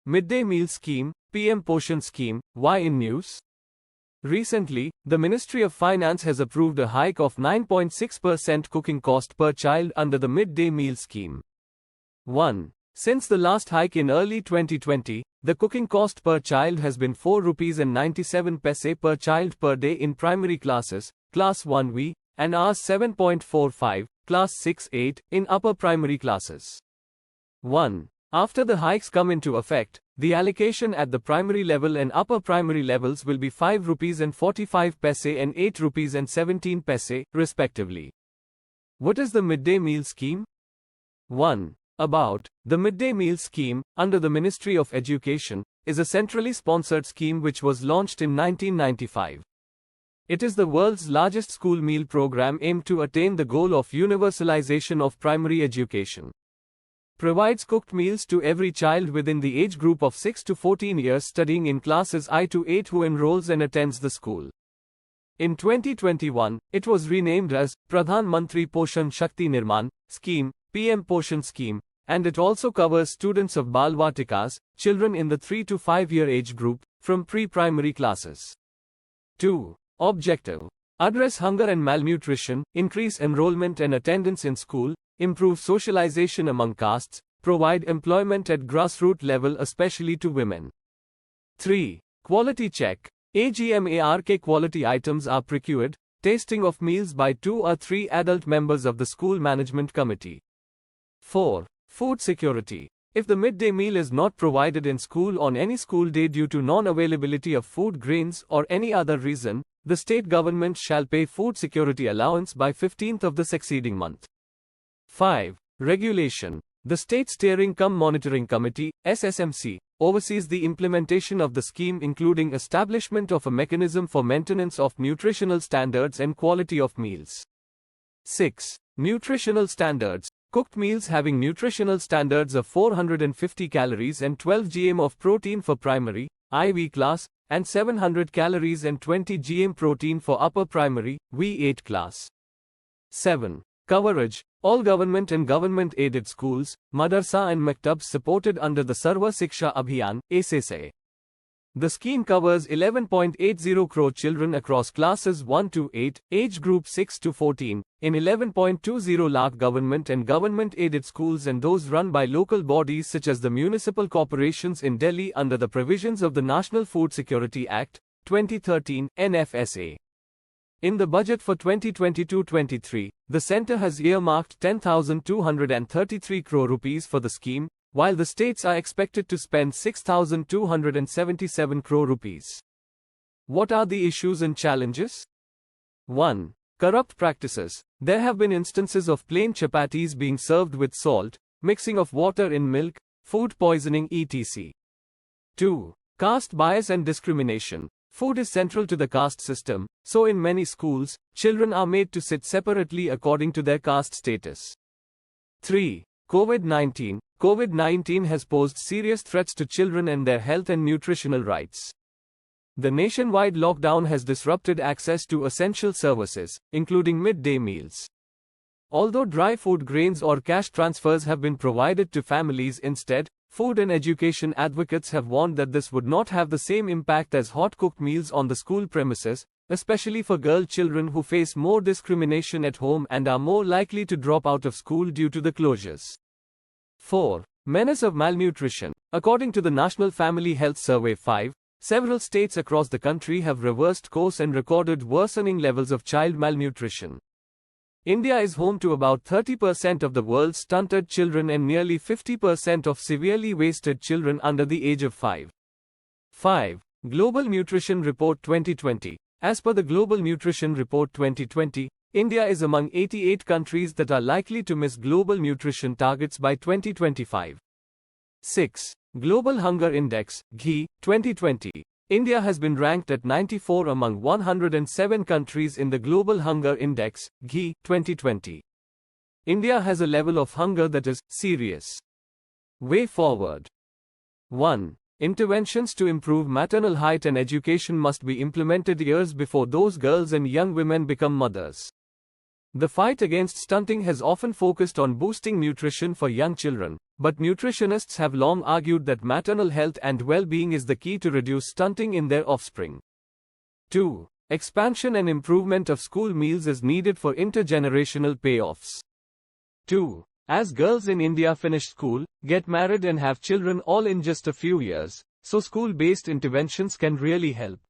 Midday Meal Scheme, PM Poshan Scheme, why in news? Recently, the Ministry of Finance has approved a hike of 9.6% cooking cost per child under the Midday Meal Scheme. 1. Since the last hike in early 2020, the cooking cost per child has been ₹4.97 per child per day in primary classes, Class 1V, and Rs 7.45, Class 6-8, in upper primary classes. 1. After the hikes come into effect, the allocation at the primary level and upper primary levels will be ₹5.45 and ₹8.17, respectively. What is the Midday Meal Scheme? 1. About. The Midday Meal Scheme, under the Ministry of Education, is a centrally sponsored scheme which was launched in 1995. It is the world's largest school meal program aimed to attain the goal of universalization of primary education. Provides cooked meals to every child within the age group of 6 to 14 years studying in classes I to 8 who enrolls and attends the school. In 2021, it was renamed as Pradhan Mantri Poshan Shakti Nirman Scheme, PM Poshan Scheme, and it also covers students of Balvatikas, children in the 3 to 5 year age group, from pre-primary classes. 2. Objective. Address hunger and malnutrition, increase enrollment and attendance in school, improve socialization among castes, provide employment at grassroots level especially to women. 3. Quality check. AGMARK quality items are procured, tasting of meals by 2 or 3 adult members of the school management committee. 4. Food security. If the midday meal is not provided in school on any school day due to non-availability of food grains or any other reason, the state government shall pay food security allowance by 15th of the succeeding month. 5. Regulation. The State Steering-cum-Monitoring Committee, SSMC, oversees the implementation of the scheme including establishment of a mechanism for maintenance of nutritional standards and quality of meals. 6. Nutritional standards. Cooked meals having nutritional standards of 450 calories and 12 gm of protein for primary, IV class, and 700 calories and 20 gm protein for upper primary, V8 class. 7. Coverage. All government and government-aided schools, madarsa and maktabs supported under the Sarva Shiksha Abhiyan, SSA. The scheme covers 11.80 crore children across classes 1 to 8, age group 6 to 14, in 11.20 lakh government and government-aided schools and those run by local bodies such as the municipal corporations in Delhi under the provisions of the National Food Security Act, 2013, NFSA. In the budget for 2022-23, the centre has earmarked 10,233 crore rupees for the scheme, while the states are expected to spend 6,277 crore rupees. What are the issues and challenges? 1. Corrupt practices. There have been instances of plain chapatis being served with salt, mixing of water in milk, food poisoning etc. 2. Caste bias and discrimination. Food is central to the caste system, so in many schools, children are made to sit separately according to their caste status. 3. COVID-19. COVID-19 has posed serious threats to children and their health and nutritional rights. The nationwide lockdown has disrupted access to essential services, including midday meals. Although dry food grains or cash transfers have been provided to families instead, food and education advocates have warned that this would not have the same impact as hot-cooked meals on the school premises, especially for girl children who face more discrimination at home and are more likely to drop out of school due to the closures. 4. Menace of malnutrition. According to the National Family Health Survey 5, several states across the country have reversed course and recorded worsening levels of child malnutrition. India is home to about 30% of the world's stunted children and nearly 50% of severely wasted children under the age of 5. 5. Global Nutrition Report 2020. As per the Global Nutrition Report 2020, India is among 88 countries that are likely to miss global nutrition targets by 2025. 6. Global Hunger Index, GHI, 2020. India has been ranked at 94 among 107 countries in the Global Hunger Index, GHI, 2020. India has a level of hunger that is serious. Way forward. 1. Interventions to improve maternal height and education must be implemented years before those girls and young women become mothers. The fight against stunting has often focused on boosting nutrition for young children, But nutritionists have long argued that maternal health and well-being is the key to reduce stunting in their offspring. 2. Expansion and improvement of school meals is needed for intergenerational payoffs. 2. As girls in India finish school, get married and have children all in just a few years, so school-based interventions can really help.